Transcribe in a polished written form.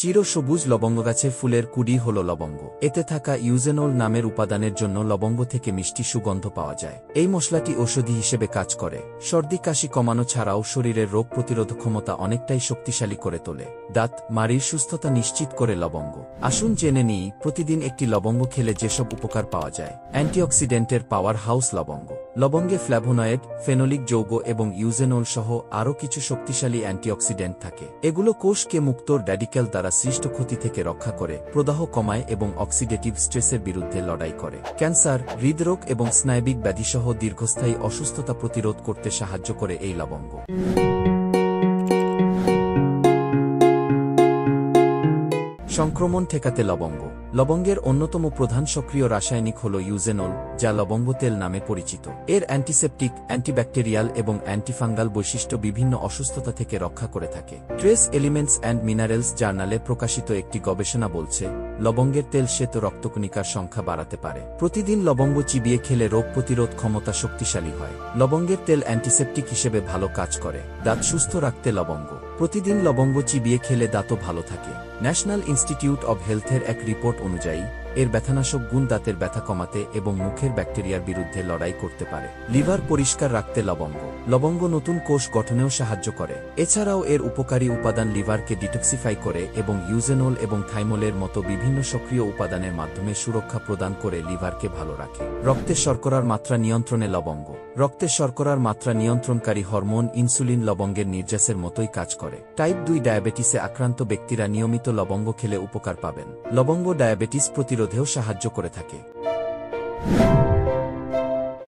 চিরসবুজ লবঙ্গ গাছের ফুলের কুড়ি হল লবঙ্গ। এতে থাকা ইউজেনল নামের উপাদানের জন্য লবঙ্গ থেকে মিষ্টি সুগন্ধ পাওয়া যায়। এই মশলাটি ঔষধি হিসেবে কাজ করে। সর্দি কাশি কমানো ছাড়াও শরীরের রোগ প্রতিরোধ ক্ষমতা অনেকটাই শক্তিশালী করে তোলে। দাঁত মাড়ির সুস্থতা নিশ্চিত করে লবঙ্গ। আসুন জেনে নিই প্রতিদিন একটি লবঙ্গ খেলে যেসব উপকার পাওয়া যায়। অ্যান্টিঅক্সিডেন্টের পাওয়ার হাউস লবঙ্গ। লবঙ্গে ফ্ল্যাভোনয়েড, ফেনোলিক যৌগ এবং ইউজেনল সহ আরও কিছু শক্তিশালী অ্যান্টিঅক্সিডেন্ট থাকে। এগুলো কোষকে মুক্ত র্যাডিক্যাল দ্বারা সৃষ্ট ক্ষতি থেকে রক্ষা করে, প্রদাহ কমায় এবং অক্সিডেটিভ স্ট্রেসের বিরুদ্ধে লড়াই করে। ক্যান্সার, হৃদরোগ এবং স্নায়বিক ব্যাধিসহ দীর্ঘস্থায়ী অসুস্থতা প্রতিরোধ করতে সাহায্য করে এই লবঙ্গ। সংক্রমণ ঠেকাতে লবঙ্গ। লবঙ্গের অন্যতম প্রধান সক্রিয় রাসায়নিক হল ইউজেনল, যা লবঙ্গ তেল নামে পরিচিত। এর অ্যান্টিসেপটিক, অ্যান্টিব্যাকটেরিয়াল এবং অ্যান্টিফাঙ্গাল বৈশিষ্ট্য বিভিন্ন অসুস্থতা থেকে রক্ষা করে থাকে। ট্রেস এলিমেন্টস অ্যান্ড মিনারেলস জার্নালে প্রকাশিত একটি গবেষণা বলছে, লবঙ্গের তেল শ্বেত রক্তকণিকার সংখ্যা বাড়াতে পারে। প্রতিদিন লবঙ্গ চিবিয়ে খেলে রোগ প্রতিরোধ ক্ষমতা শক্তিশালী হয়। লবঙ্গের তেল অ্যান্টিসেপটিক হিসেবে ভালো কাজ করে। দাঁত সুস্থ রাখতে লবঙ্গ। প্রতিদিন লবঙ্গ চিবিয়ে খেলে দাঁতও ভালো থাকে। ন্যাশনাল ইনস্টিটিউট অব হেলথের এক রিপোর্ট অনুযায়ী, এর ব্যথানাশক গুণ দাঁতের ব্যথা কমাতে এবং মুখের ব্যাকটেরিয়ার বিরুদ্ধে লড়াই করতে পারে। লিভার পরিষ্কার রাখতে লবঙ্গ। লবঙ্গ নতুন কোষ গঠনেও সাহায্য করে। এছাড়াও এর উপকারী উপাদান লিভারকে ডিটক্সিফাই করে এবং ইউজেনল এবং থাইমোলের মতো বিভিন্ন সক্রিয় উপাদানের মাধ্যমে সুরক্ষা প্রদান করে লিভারকে ভালো রাখে। রক্তে শর্করার মাত্রা নিয়ন্ত্রণে লবঙ্গ। রক্তে শর্করার মাত্রা নিয়ন্ত্রণকারী হরমোন ইনসুলিন লবঙ্গের নির্যাসের মতোই কাজ করে। টাইপ 2 ডায়াবেটিসে আক্রান্ত ব্যক্তিরা নিয়মিত লবঙ্গ খেলে উপকার পাবেন। লবঙ্গ ডায়াবেটিস প্রতিরোধেও সাহায্য করে থাকে।